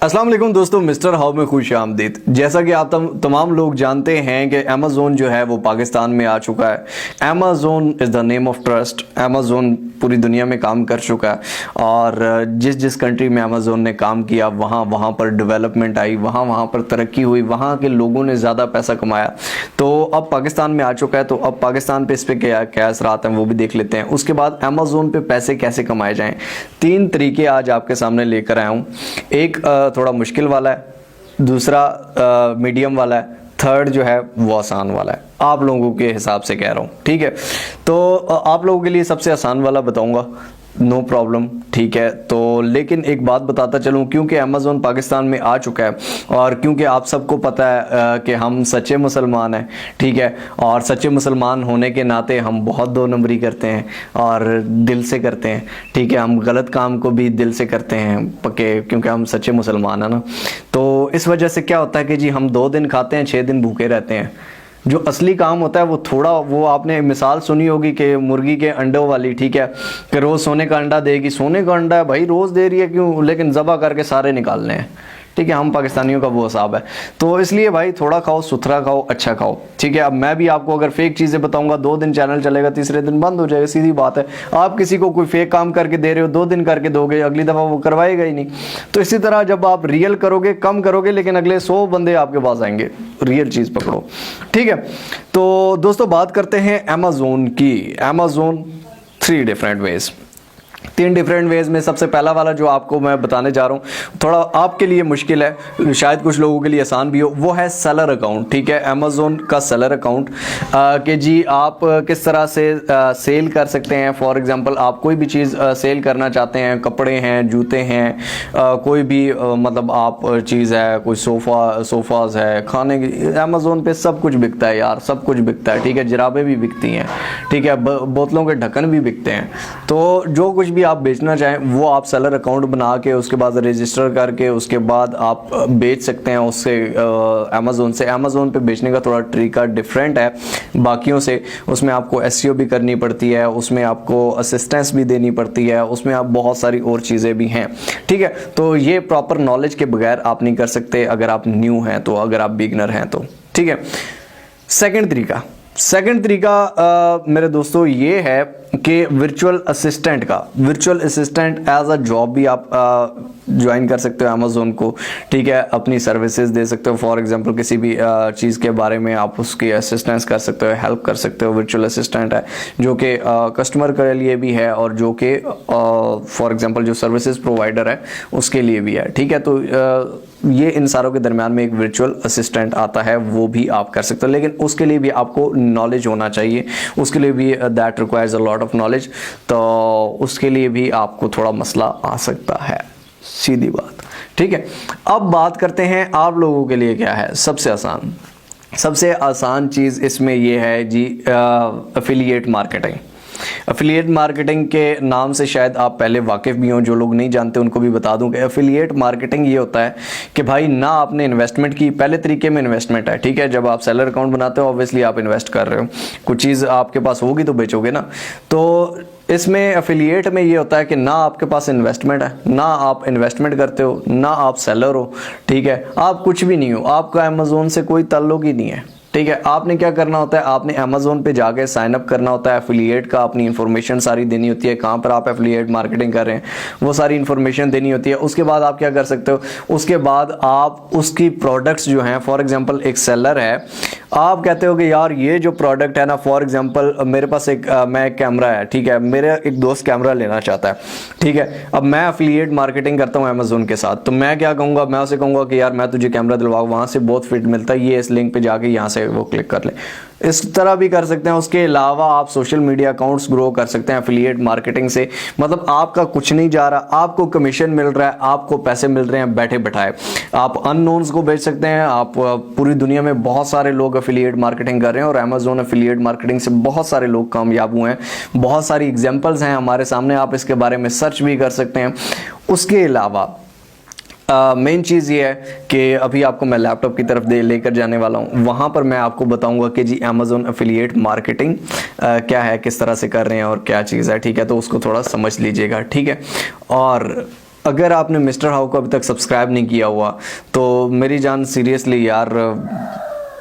अस्सलाम वालेकुम दोस्तों, मिस्टर हाउ में खुश आमदीद। जैसा कि आप तमाम लोग जानते हैं कि अमेज़ोन जो है वो पाकिस्तान में आ चुका है। Amazon is the name of trust. Amazon पूरी दुनिया में काम कर चुका है और जिस जिस कंट्री में अमेज़ोन ने काम किया वहाँ पर डेवलपमेंट आई, वहाँ पर तरक्की हुई, वहाँ के लोगों ने ज़्यादा पैसा कमाया। तो अब पाकिस्तान में आ चुका है, तो अब पाकिस्तान पे इस पर क्या असरात हैं वो भी देख लेते हैं। उसके बाद अमेज़ोन पे पैसे कैसे कमाए जाएँ, 3 तरीके आज आपके सामने लेकर आया हूँ। एक थोड़ा मुश्किल वाला है, दूसरा मीडियम वाला है, थर्ड जो है वो आसान वाला है। आप लोगों के हिसाब से कह रहा हूँ, ठीक है। तो आप लोगों के लिए सबसे आसान वाला बताऊंगा, नो प्रॉब्लम, ठीक है। तो लेकिन एक बात बताता चलूँ, क्योंकि अमेज़ोन पाकिस्तान में आ चुका है और क्योंकि आप सबको पता है कि हम सच्चे मुसलमान हैं, ठीक है। और सच्चे मुसलमान होने के नाते हम बहुत 2 नंबरी करते हैं और दिल से करते हैं, ठीक है। हम गलत काम को भी दिल से करते हैं पक्के, क्योंकि हम सच्चे मुसलमान हैं ना। तो इस वजह से क्या होता है कि जी हम 2 दिन खाते हैं, 6 दिन भूखे रहते हैं। जो असली काम होता है वो थोड़ा, वो आपने मिसाल सुनी होगी कि मुर्गी के अंडों वाली, ठीक है, कि रोज़ सोने का अंडा देगी। सोने का अंडा है भाई, रोज़ दे रही है क्यों, लेकिन ज़बह करके सारे निकालने हैं, ठीक है। हम पाकिस्तानियों का वो हिसाब है। तो इसलिए भाई थोड़ा खाओ, सुथरा खाओ, अच्छा खाओ, ठीक है। अब मैं भी आपको अगर फेक चीज़ें बताऊंगा, 2 दिन चैनल चलेगा, तीसरे दिन बंद हो जाएगा, सीधी बात है। आप किसी को कोई फेक काम करके दे रहे हो, 2 दिन करके दोगे, अगली दफ़ा वो करवाएगा ही नहीं। तो इसी तरह जब आप रियल करोगे, कम करोगे, लेकिन अगले 100 बंदे आपके पास आएंगे। रियल चीज़ पकड़ो, ठीक है। तो दोस्तों बात करते हैं अमेज़ोन की। Amazon 3 different ways, 3 different ways में सबसे पहला वाला जो आपको मैं बताने जा रहा हूँ, थोड़ा आपके लिए मुश्किल है, शायद कुछ लोगों के लिए आसान भी हो। वो है सेलर अकाउंट, ठीक है। अमेज़ोन का सेलर अकाउंट कि जी आप किस तरह से सेल कर सकते हैं। फॉर एग्जांपल आप कोई भी चीज़ सेल करना चाहते हैं, कपड़े हैं, जूते हैं, कोई भी मतलब आप चीज़ है, कोई सोफ़ाज़ है, खाने की, अमेज़ोन पे सब कुछ बिकता है यार, सब कुछ बिकता है, ठीक है। जराबें भी बिकती हैं, ठीक है, बोतलों के ढक्कन भी बिकते हैं। तो जो कुछ भी आप बेचना चाहें वो आप सेलर अकाउंट बना के उसके बाद रजिस्टर करके उसके बाद आप बेच सकते हैं उससे अमेज़ोन से। अमेज़ोन पे बेचने का थोड़ा तरीका डिफरेंट है बाकियों से। उसमें आपको एसईओ भी करनी पड़ती है, उसमें आपको असिस्टेंस भी देनी पड़ती है, उसमें आप बहुत सारी और चीज़ें भी हैं, ठीक है। तो ये प्रॉपर नॉलेज के बगैर आप नहीं कर सकते अगर आप न्यू हैं तो, अगर आप बिगनर हैं तो, ठीक है। सेकंड तरीका मेरे दोस्तों ये है कि virtual assistant as a job भी आप ज्वाइन कर सकते हो अमेज़ोन को, ठीक है। अपनी सर्विसेज दे सकते हो। फॉर एग्जांपल किसी भी चीज़ के बारे में आप उसकी असिस्टेंस कर सकते हो, हेल्प कर सकते हो। वर्चुअल असिस्टेंट है जो कि कस्टमर के लिए भी है और जो कि फॉर एग्जांपल जो सर्विसेज प्रोवाइडर है उसके लिए भी है, ठीक है। तो ये इन सारों के दरमियान में एक वर्चुअल असिस्टेंट आता है, वो भी आप कर सकते हो, लेकिन उसके लिए भी आपको नॉलेज होना चाहिए। उसके लिए भी that requires a lot of knowledge. तो उसके लिए भी आपको थोड़ा मसला आ सकता है, सीधी बात, ठीक है। अब बात करते हैं आप लोगों के लिए क्या है सबसे आसान चीज़ इसमें ये है जी, एफिलिएट मार्केटिंग। एफिलिएट मार्केटिंग के नाम से शायद आप पहले वाकिफ़ भी हों, जो लोग नहीं जानते उनको भी बता दूं कि एफिलिएट मार्केटिंग ये होता है कि भाई ना आपने इन्वेस्टमेंट की, पहले तरीके में इन्वेस्टमेंट है, ठीक है। जब आप सेलर अकाउंट बनाते हो ऑब्वियसली आप इन्वेस्ट कर रहे हो, कुछ चीज़ आपके पास होगी तो बेचोगे ना। तो इसमें एफिलिएट में ये होता है कि ना आपके पास इन्वेस्टमेंट है, ना आप इन्वेस्टमेंट करते हो, ना आप सेलर हो, ठीक है। आप कुछ भी नहीं हो, आपका अमेज़ोन से कोई ताल्लुक ही नहीं है, ठीक है। आपने क्या करना होता है, आपने अमेज़ोन पे जाके साइन अप करना होता है। एफिलिएट का अपनी इन्फॉर्मेशन सारी देनी होती है, कहाँ पर आप एफिलिएट मार्केटिंग कर रहे हैं वो सारी इन्फॉर्मेशन देनी होती है। उसके बाद आप क्या कर सकते हो, उसके बाद आप उसकी प्रोडक्ट्स जो हैं, फॉर एग्जांपल एक सेलर है, आप कहते हो कि यार ये जो प्रोडक्ट है ना, फॉर एग्जांपल मेरे पास एक कैमरा है, ठीक है, मेरा एक दोस्त कैमरा लेना चाहता है, ठीक है। अब मैं एफिलिएट मार्केटिंग करता हूँ अमेज़ोन के साथ, तो मैं क्या कहूँगा, मैं उसे कहूँगा कि यार मैं तुझे कैमरा दिलवाऊँ, वहाँ से बहुत फिट मिलता है, ये इस लिंक पे जाके यहाँ से वो क्लिक कर ले। इस तरह भी कर सकते हैं। उसके अलावा आप सोशल मीडिया अकाउंट्स ग्रो कर सकते हैं एफिलिएट मार्केटिंग से। मतलब आपका कुछ नहीं जा रहा, आपको कमीशन मिल रहा है, आपको पैसे मिल रहे हैं बैठे बैठाए। आप अननोन्स को बेच सकते हैं। आप पूरी दुनिया में बहुत सारे लोग एफिलिएट मार्केटिंग कर रहे हैं और अमेज़ोन एफिलिएट मार्केटिंग से बहुत सारे लोग कामयाब हुए हैं। बहुत सारी एग्जांपल्स हैं हमारे सामने, आप इसके बारे में सर्च भी कर सकते हैं। उसके अलावा मेन चीज़ ये है कि अभी आपको मैं लैपटॉप की तरफ लेकर जाने वाला हूँ, वहाँ पर मैं आपको बताऊँगा कि जी अमेज़ोन एफिलिएट मार्केटिंग क्या है, किस तरह से कर रहे हैं और क्या चीज़ है, ठीक है। तो उसको थोड़ा समझ लीजिएगा, ठीक है। और अगर आपने मिस्टर हाउ को अभी तक सब्सक्राइब नहीं किया हुआ तो मेरी जान सीरियसली यार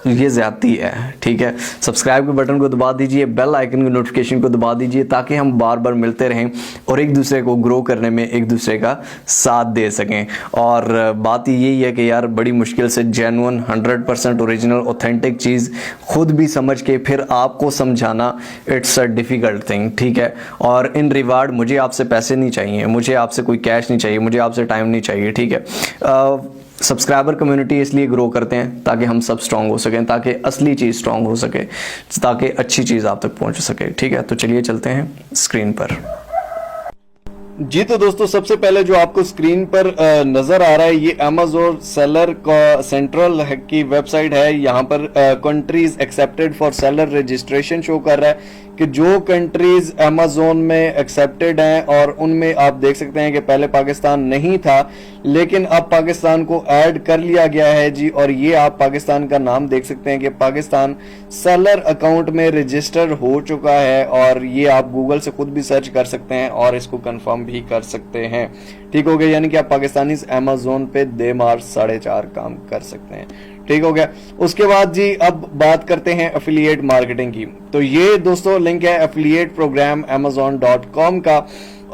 ये ज़्यादती है, ठीक है। सब्सक्राइब के बटन को दबा दीजिए, बेल आइकन की नोटिफिकेशन को दबा दीजिए, ताकि हम बार बार मिलते रहें और एक दूसरे को ग्रो करने में एक दूसरे का साथ दे सकें। और बात यही है कि यार बड़ी मुश्किल से जेन्युइन 100% ओरिजिनल ऑथेंटिक चीज़ खुद भी समझ के फिर आपको समझाना, इट्स अ डिफ़िकल्ट थिंग, ठीक है। और इन रिवार्ड मुझे आपसे पैसे नहीं चाहिए, मुझे आपसे कोई कैश नहीं चाहिए, मुझे आपसे टाइम नहीं चाहिए, ठीक है। सब्सक्राइबर कम्युनिटी इसलिए ग्रो करते हैं ताकि हम सब स्ट्रांग हो सकें, ताकि असली चीज़ स्ट्रांग हो सके, ताकि अच्छी चीज़ आप तक पहुंच सके, ठीक है। तो चलिए चलते हैं स्क्रीन पर। जी तो दोस्तों, सबसे पहले जो आपको स्क्रीन पर नजर आ रहा है ये अमेज़न सेलर का सेंट्रल की वेबसाइट है। यहाँ पर countries accepted for seller registration show कर रहा है कि जो कंट्रीज अमेज़न में एक्सेप्टेड हैं, और उनमें आप देख सकते हैं कि पहले पाकिस्तान नहीं था लेकिन अब पाकिस्तान को ऐड कर लिया गया है जी। और ये आप पाकिस्तान का नाम देख सकते हैं कि पाकिस्तान सेलर अकाउंट में रजिस्टर हो चुका है, और ये आप गूगल से खुद भी सर्च कर सकते हैं और इसको कंफर्म भी कर सकते हैं, ठीक हो गया। यानी कि आप पाकिस्तानी अमेज़न पे देमार 4.5 काम कर सकते हैं, ठीक हो गया। उसके बाद जी अब बात करते हैं एफिलिएट मार्केटिंग की। तो ये दोस्तों लिंक है एफिलिएट प्रोग्राम amazon.com का,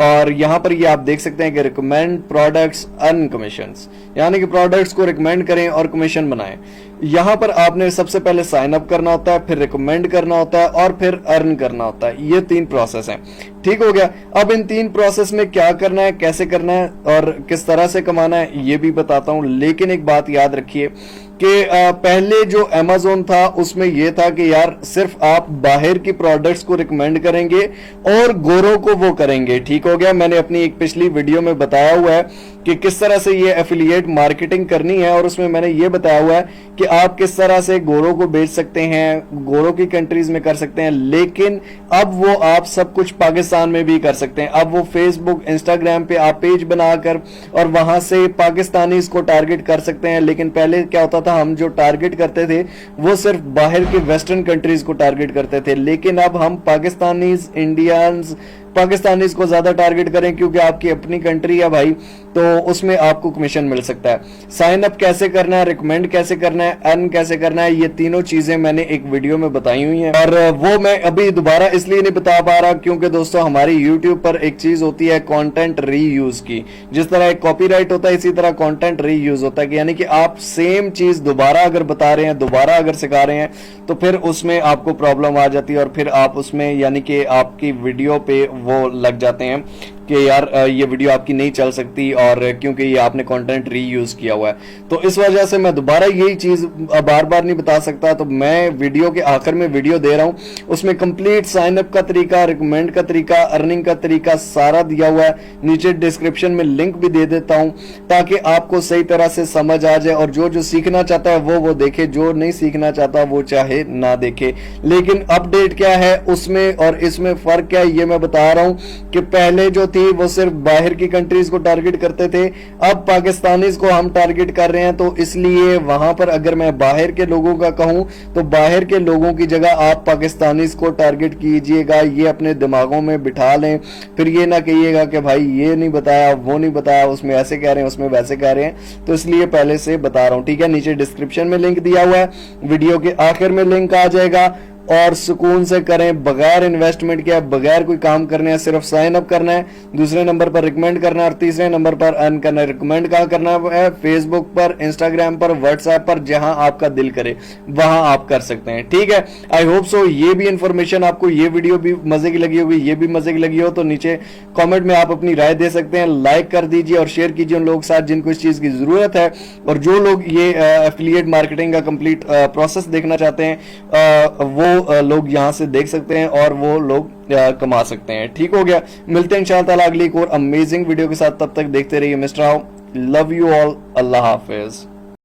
और यहाँ पर ये आप देख सकते हैं कि रिकमेंड प्रोडक्ट्स अर्न कमीशंस, यानी कि प्रोडक्ट्स को रिकमेंड करें और कमीशन बनाएं। यहाँ पर आपने सबसे पहले साइन अप करना होता है, फिर रिकमेंड करना होता है और फिर अर्न करना होता है। ये 3 प्रोसेस हैं, ठीक हो गया। अब इन 3 प्रोसेस में क्या करना है, कैसे करना है और किस तरह से कमाना है ये भी बताता हूँ। लेकिन एक बात याद रखिए कि पहले जो अमेज़न था उसमें यह था कि यार सिर्फ आप बाहर की प्रोडक्ट्स को रिकमेंड करेंगे और गोरों को वो करेंगे, ठीक हो गया। मैंने अपनी एक पिछली वीडियो में बताया हुआ है कि किस तरह से ये एफिलिएट मार्केटिंग करनी है, और उसमें मैंने ये बताया हुआ है कि आप किस तरह से गोरों को बेच सकते हैं, गोरों की कंट्रीज में कर सकते हैं। लेकिन अब वो आप सब कुछ पाकिस्तान में भी कर सकते हैं। अब वो फेसबुक इंस्टाग्राम पे आप पेज बनाकर और वहां से पाकिस्तानी को टारगेट कर सकते हैं। लेकिन पहले क्या होता था, हम जो टारगेट करते थे वो सिर्फ बाहर के वेस्टर्न कंट्रीज को टारगेट करते थे, लेकिन अब हम पाकिस्तानीज, इंडियंस, पाकिस्तानीज को ज्यादा टारगेट करें क्योंकि आपकी अपनी कंट्री है भाई, तो उसमें आपको कमीशन मिल सकता है। साइन अप कैसे करना है, रिकमेंड कैसे करना है, अर्न कैसे करना है, ये तीनों चीजें मैंने एक वीडियो में बताई हुई हैं, और वो मैं अभी दोबारा इसलिए नहीं बता पा रहा क्योंकि दोस्तों हमारी यूट्यूब पर एक चीज होती है कंटेंट रीयूज की। जिस तरह एक कॉपीराइट होता है इसी तरह कंटेंट रीयूज होता है, यानी कि आप सेम चीज दोबारा अगर बता रहे हैं, दोबारा अगर सिखा रहे हैं, तो फिर उसमें आपको प्रॉब्लम आ जाती है और फिर आप उसमें यानी कि आपकी वीडियो पे वो लग जाते हैं कि यार ये वीडियो आपकी नहीं चल सकती, और क्योंकि ये आपने कंटेंट रीयूज किया हुआ है। तो इस वजह से मैं दोबारा यही चीज बार बार नहीं बता सकता, तो मैं वीडियो के आखिर में वीडियो दे रहा हूं, उसमें कंप्लीट साइन अप का तरीका, रिकमेंड का तरीका, अर्निंग का तरीका सारा दिया हुआ है। नीचे डिस्क्रिप्शन में लिंक भी दे देता हूं ताकि आपको सही तरह से समझ आ जाए, और जो जो सीखना चाहता है वो देखे, जो नहीं सीखना चाहता वो चाहे ना देखे। लेकिन अपडेट क्या है उसमें और इसमें फर्क क्या है ये मैं बता रहा हूं कि पहले जो वो सिर्फ बाहर की कंट्रीज को टारगेट करते थे, अब पाकिस्तानीज को हम टारगेट कर रहे हैं। तो इसलिए वहां पर अगर मैं बाहर के लोगों का कहूं तो बाहर के लोगों की जगह आप पाकिस्तानीज को टारगेट कीजिएगा। ये अपने दिमागों में बिठा लें, फिर ये ना कहिएगा कि भाई ये नहीं बताया, वो नहीं बताया, उसमें ऐसे कह रहे हैं, उसमें वैसे कह रहे हैं। तो इसलिए पहले से बता रहा हूं, ठीक है। नीचे डिस्क्रिप्शन में लिंक दिया हुआ है, वीडियो के आखिर में लिंक आ जाएगा, और सुकून से करें, बगैर इन्वेस्टमेंट के, बगैर कोई काम करने है, सिर्फ साइन अप करना है, दूसरे नंबर पर रिकमेंड करना है और तीसरे नंबर पर अर्न करना है। रिकमेंड कहाँ करना है? फेसबुक पर, इंस्टाग्राम पर, व्हाट्सएप पर, जहां आपका दिल करे वहां आप कर सकते हैं, ठीक है। आई होप सो ये भी इंफॉर्मेशन आपको, ये वीडियो भी मजे की लगी होगी, ये भी मजे की लगी हो तो नीचे कॉमेंट में आप अपनी राय दे सकते हैं। लाइक कर दीजिए और शेयर कीजिए उन लोगों के साथ जिनको इस चीज की जरूरत है, और जो लोग ये एफिलिएट मार्केटिंग का कंप्लीट प्रोसेस देखना चाहते हैं वो लोग यहां से देख सकते हैं और वो लोग कमा सकते हैं, ठीक हो गया। मिलते हैं इंशाअल्लाह ताला अगली एक और अमेजिंग वीडियो के साथ, तब तक देखते रहिए mister how. Love you all, Allah Hafiz.